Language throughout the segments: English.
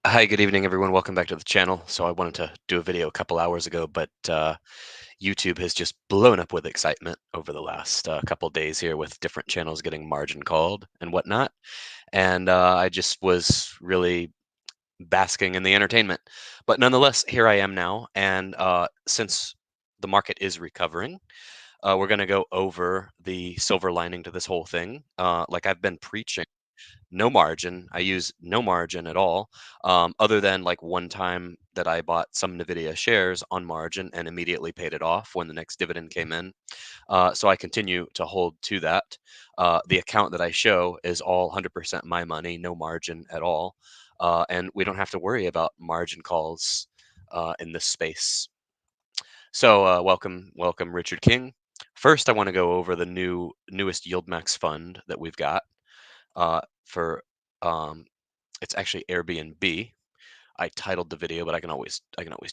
Hi, good evening, everyone. Welcome back to the channel. So I wanted to do a video a couple hours ago, but YouTube has just blown up with excitement over the last couple days here with different channels getting margin called and whatnot. And I just was really basking in the entertainment. But nonetheless, here I am now. And since the market is recovering, we're going to go over the silver lining to this whole thing. Like I've been preaching no margin. I use no margin at all, other than like one time that I bought some NVIDIA shares on margin and immediately paid it off when the next dividend came in. So I continue to hold to that. The account that I show is all 100% my money, no margin at all. And we don't have to worry about margin calls in this space. So welcome, Richard King. First, I want to go over the newest YieldMax fund that we've got for um, it's actually Airbnb. I titled the video, but I can always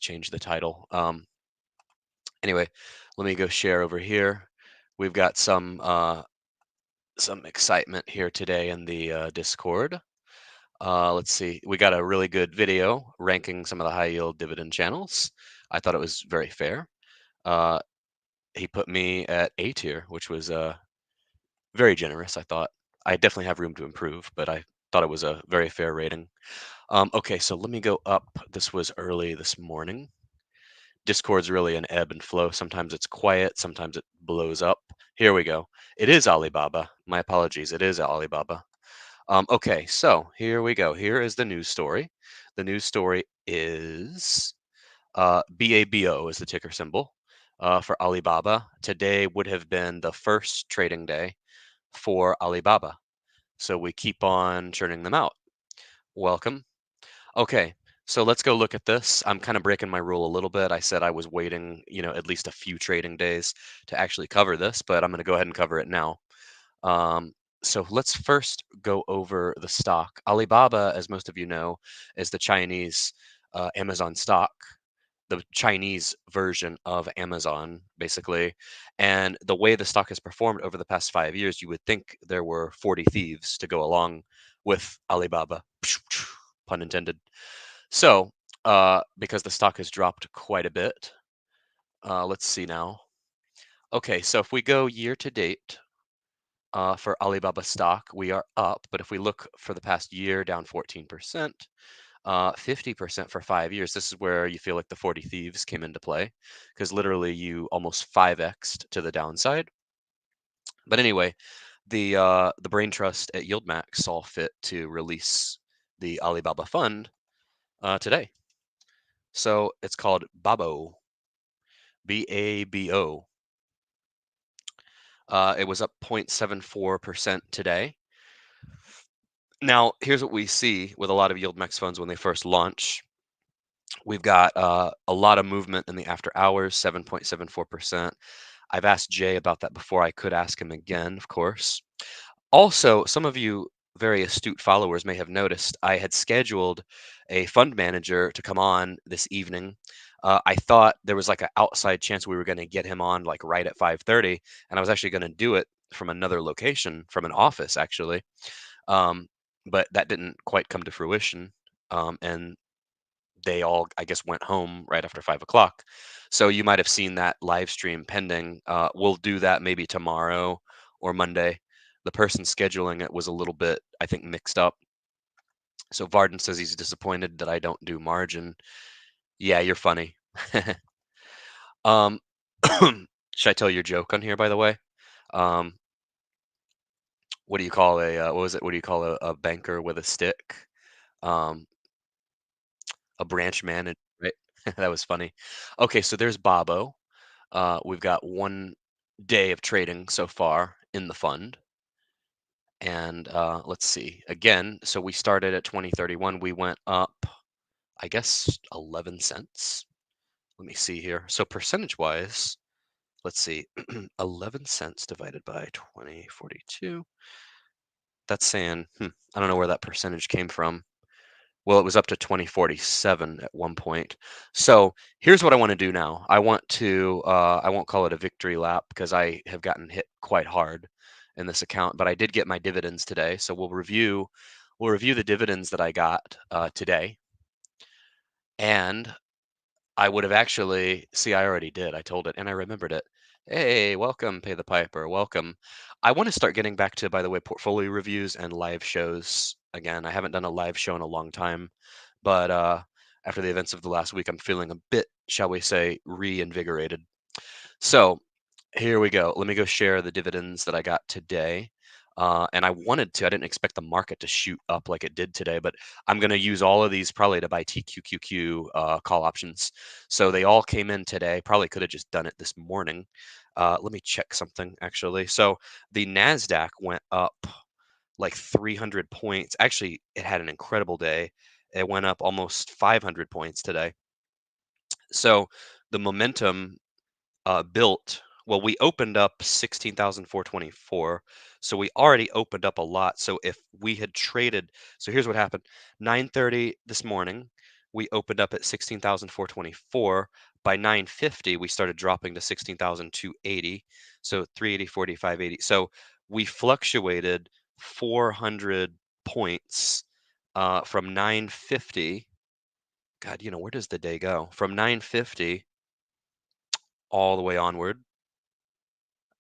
change the title. Anyway, let me go share over here. We've got some excitement here today in the Discord. Let's see. We got a really good video ranking some of the high yield dividend channels. I thought it was very fair. Uh, he put me at A tier, which was very generous. I thought I definitely have room to improve, but I thought it was a very fair rating. Okay, so let me go up. This was early this morning. Discord's really an ebb and flow. Sometimes it's quiet, sometimes it blows up. Here we go. It is Alibaba. My apologies. It is Alibaba. Okay, so here we go. Here is the news story. The news story is BABO is the ticker symbol for Alibaba. Today would have been the first trading day for Alibaba. So we keep on churning them out. Welcome. Okay, so let's go look at this. I'm kind of breaking my rule a little bit. I said I was waiting, at least a few trading days to actually cover this, but I'm going to go ahead and cover it now. Um, so let's first go over the stock. Alibaba, as most of you know, is the Chinese Amazon stock, the Chinese version of Amazon, basically. And the way the stock has performed over the past 5 years, you would think there were 40 thieves to go along with Alibaba, pun intended. So, because the stock has dropped quite a bit, let's see now. Okay, so if we go year to date for Alibaba stock, we are up. But if we look for the past year, down 14%, 50% for 5 years. This is where you feel like the 40 thieves came into play because literally you almost 5x'd to the downside. But anyway, the brain trust at YieldMax saw fit to release the Alibaba fund today. So it's called BABO, BABO. It was up 0.74% today. Now, here's what we see with a lot of YieldMax funds when they first launch. We've got a lot of movement in the after hours, 7.74%. I've asked Jay about that before. I could ask him again, of course. Also, some of you very astute followers may have noticed I had scheduled a fund manager to come on this evening. I thought there was like an outside chance we were going to get him on like right at 5:30, and I was actually going to do it from another location, from an office actually. Um, but that didn't quite come to fruition. And they all, I guess, went home right after 5 o'clock. So you might have seen that live stream pending. We'll do that maybe tomorrow or Monday. The person scheduling it was a little bit, I think, mixed up. So Varden says he's disappointed that I don't do margin. Yeah, you're funny. um, should I tell your joke on here, by the way? Um, what do you call what was it? What do you call a banker with a stick? Um, a branch manager, right? That was funny. Okay, so there's Bobo. We've got 1 day of trading so far in the fund. And let's see. Again, so we started at 2031. We went up, I guess, 11 cents. Let me see here. So percentage wise, let's see. 11 cents divided by 2042. That's saying, I don't know where that percentage came from. Well, it was up to 2047 at one point. So here's what I want to do now. I won't call it a victory lap because I have gotten hit quite hard in this account, but I did get my dividends today. So we'll review the dividends that I got today. And I would have actually see, I already did. I told it and I remembered it. Hey, welcome, Pay the Piper. Welcome. I want to start getting back to, by the way, portfolio reviews and live shows again. I haven't done a live show in a long time, but after the events of the last week, I'm feeling a bit, shall we say, reinvigorated. So here we go. Let me go share the dividends that I got today. And I wanted to, I didn't expect the market to shoot up like it did today, but I'm going to use all of these probably to buy TQQQ call options. So they all came in today. Probably could have just done it this morning. Let me check something actually. So the NASDAQ went up like 300 points. Actually, it had an incredible day. It went up almost 500 points today. So the momentum built, well, we opened up 16,424. So we already opened up a lot. So if we had traded, so here's what happened. 9:30 this morning, we opened up at 16,424. By 9:50, we started dropping to 16,280. So 380, 40, 580. So we fluctuated 400 points from 9:50. God, where does the day go? From 9:50 all the way onward.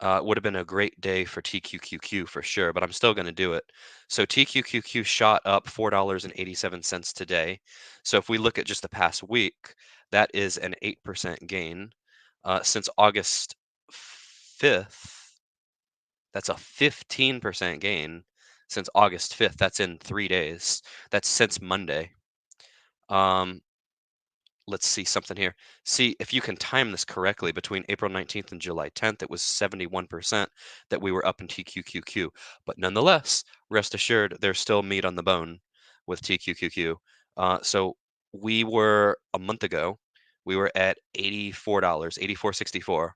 It would have been a great day for TQQQ for sure, but I'm still going to do it. So TQQQ shot up $4.87 today. So if we look at just the past week, that is an 8% gain. Since August 5th, that's a 15% gain. Since August 5th, that's in 3 days. That's since Monday. Let's see something here. See, if you can time this correctly, between April 19th and July 10th, it was 71% that we were up in TQQQ. But nonetheless, rest assured, there's still meat on the bone with TQQQ. So we were a month ago, we were at $84, 84.64,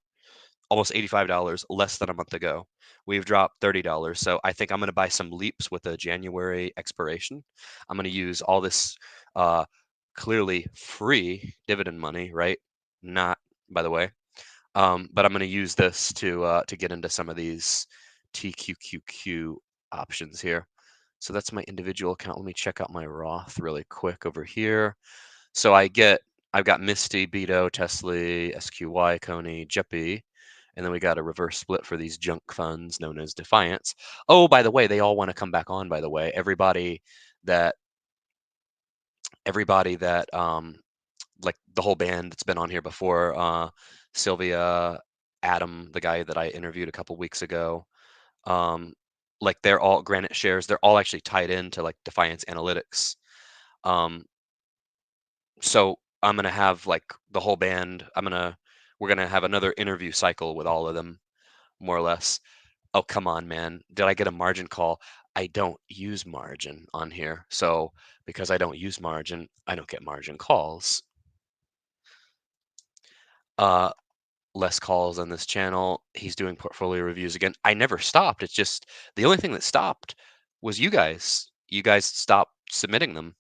almost $85 less than a month ago. We've dropped $30. So I think I'm going to buy some leaps with a January expiration. I'm going to use all this uh, clearly free dividend money, right? Not, by the way. But I'm going to use this to get into some of these TQQQ options here. So that's my individual account. Let me check out my Roth really quick over here. So I've got Misty, Beto, Tesla, SQY, Coney, Jeppy, and then we got a reverse split for these junk funds known as Defiance. Oh, by the way, they all want to come back on, by the way. That everybody that like the whole band that's been on here before, Sylvia, Adam, the guy that I interviewed a couple weeks ago, um, like they're all Granite shares. They're all actually tied into like Defiance Analytics. Um, so I'm gonna have like the whole band. We're gonna have another interview cycle with all of them, more or less. Oh, come on, man. Did I get a margin call? I don't use margin on here. So because I don't use margin, I don't get margin calls. Uh, Less calls on this channel. He's doing portfolio reviews again. I never stopped. It's just the only thing that stopped was you guys. You guys stopped submitting them.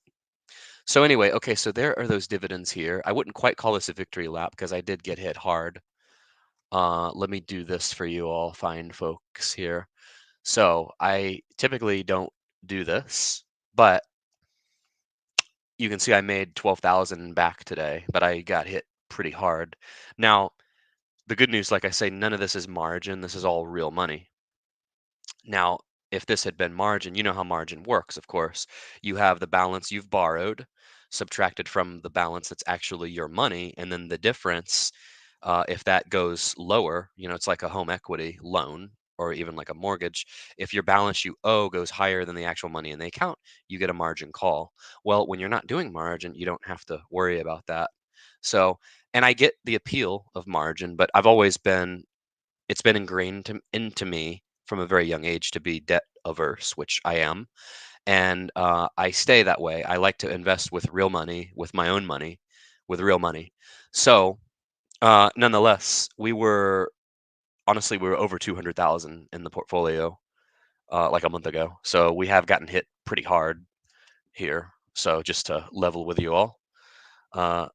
So anyway, okay, so there are those dividends here. I wouldn't quite call this a victory lap because I did get hit hard. Let me do this for you all fine folks here. So I typically don't do this, but you can see I made 12,000 back today, but I got hit pretty hard. Now, the good news, like I say, none of this is margin. This is all real money. Now, if this had been margin, you know how margin works, of course. You have the balance you've borrowed subtracted from the balance that's actually your money, and then the difference, if that goes lower, it's like a home equity loan or even like a mortgage. If your balance you owe goes higher than the actual money in the account, you get a margin call. Well, when you're not doing margin, you don't have to worry about that. So, and I get the appeal of margin, but it's been ingrained into me from a very young age to be debt averse, which I am. And I stay that way. I like to invest with real money, with my own money, with real money. So, nonetheless, honestly, we were over 200,000 in the portfolio like a month ago. So we have gotten hit pretty hard here. So just to level with you all,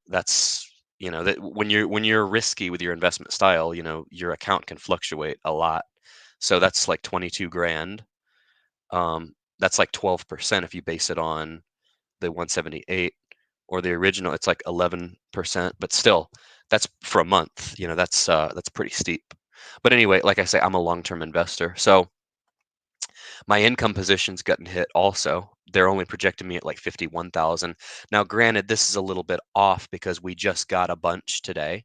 that's that when you're risky with your investment style, your account can fluctuate a lot. So that's like 22 grand. That's like 12% if you base it on the 178, or the original, it's like 11%, but still, that's for a month. That's pretty steep. But anyway, like I say, I'm a long-term investor, so my income position's gotten hit also. They're only projecting me at like 51,000. Now, granted, this is a little bit off because we just got a bunch today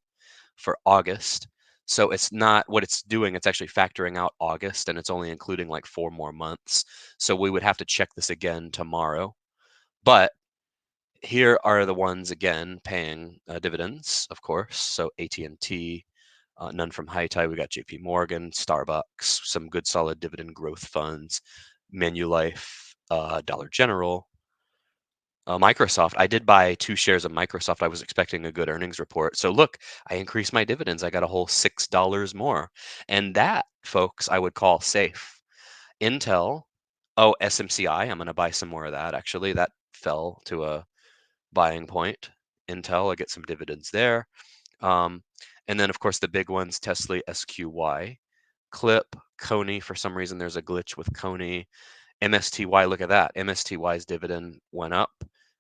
for August. So it's not what it's doing, it's actually factoring out August and it's only including like 4 more months. So we would have to check this again tomorrow. But here are the ones again paying dividends, of course. So AT&T, none from High Tide. We got JP Morgan, Starbucks, some good solid dividend growth funds, Manulife, Dollar General, Microsoft. I did buy 2 shares of Microsoft. I was expecting a good earnings report. So look, I increased my dividends. I got a whole $6 more. And that, folks, I would call safe. Intel, oh, SMCI, I'm going to buy some more of that actually. That fell to a buying point. Intel, I get some dividends there. Um, and then, of course, the big ones, Tesla, SQY, Clip, Coney. For some reason, there's a glitch with Coney. MSTY, look at that. MSTY's dividend went up.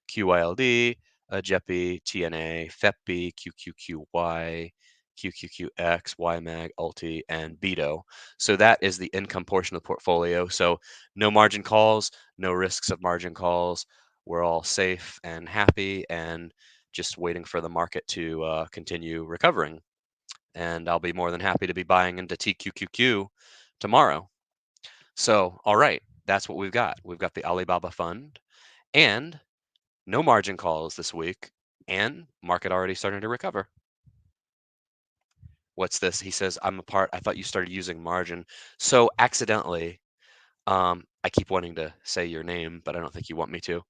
QYLD, JEPI, TNA, FEPI, QQQY, QQQX, YMAG, ULTI, and BETO. So that is the income portion of the portfolio. So no margin calls, no risks of margin calls. We're all safe and happy and just waiting for the market to continue recovering. And I'll be more than happy to be buying into TQQQ tomorrow. So, all right, that's what we've got. We've got the Alibaba fund and no margin calls this week, and market already starting to recover. What's this? He says, I thought you started using margin. So accidentally, I keep wanting to say your name, but I don't think you want me to.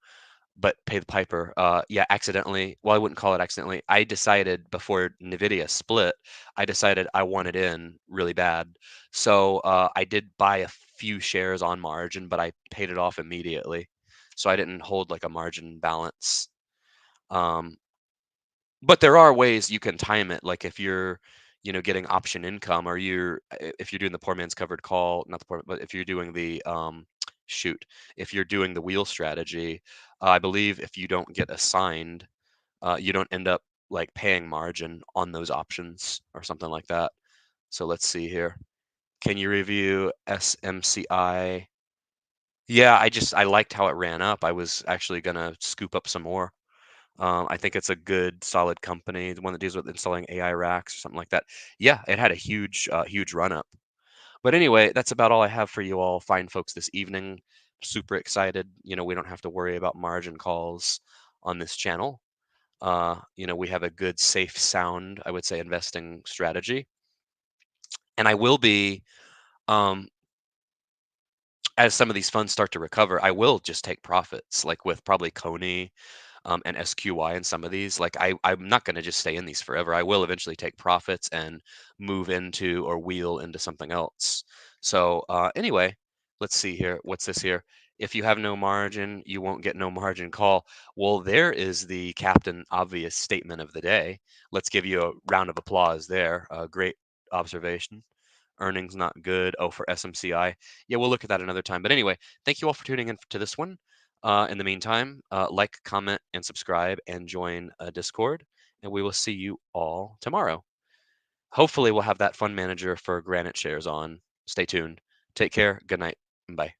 But pay the piper. Yeah, accidentally. Well, I wouldn't call it accidentally. I decided before Nvidia split, I decided I wanted in really bad. So I did buy a few shares on margin, but I paid it off immediately. So I didn't hold like a margin balance. Um, but there are ways you can time it. Like if you're, getting option income, or if you're doing the poor man's covered call, not the poor, but if you're doing the shoot, if you're doing the wheel strategy, I believe if you don't get assigned, you don't end up like paying margin on those options or something like that. So let's see here. Can you review SMCI? Yeah, I liked how it ran up. I was actually gonna scoop up some more. I think it's a good, solid company, the one that deals with installing AI racks or something like that. Yeah, it had a huge run up. But anyway, that's about all I have for you all fine folks this evening. Super excited. We don't have to worry about margin calls on this channel. We have a good, safe, sound, I would say, investing strategy. And I will be, um, as some of these funds start to recover, I will just take profits, like with probably Coney and SQY and some of these. Like I'm not going to just stay in these forever. I will eventually take profits and move into or wheel into something else. So anyway, let's see here. What's this here? If you have no margin, you won't get no margin call. Well, there is the Captain Obvious statement of the day. Let's give you a round of applause there. Great observation. Earnings not good. Oh, for SMCI. Yeah, we'll look at that another time. But anyway, thank you all for tuning in to this one. In the meantime, like, comment, and subscribe, and join Discord. And we will see you all tomorrow. Hopefully, we'll have that fund manager for Granite shares on. Stay tuned. Take care. Good night. Bye.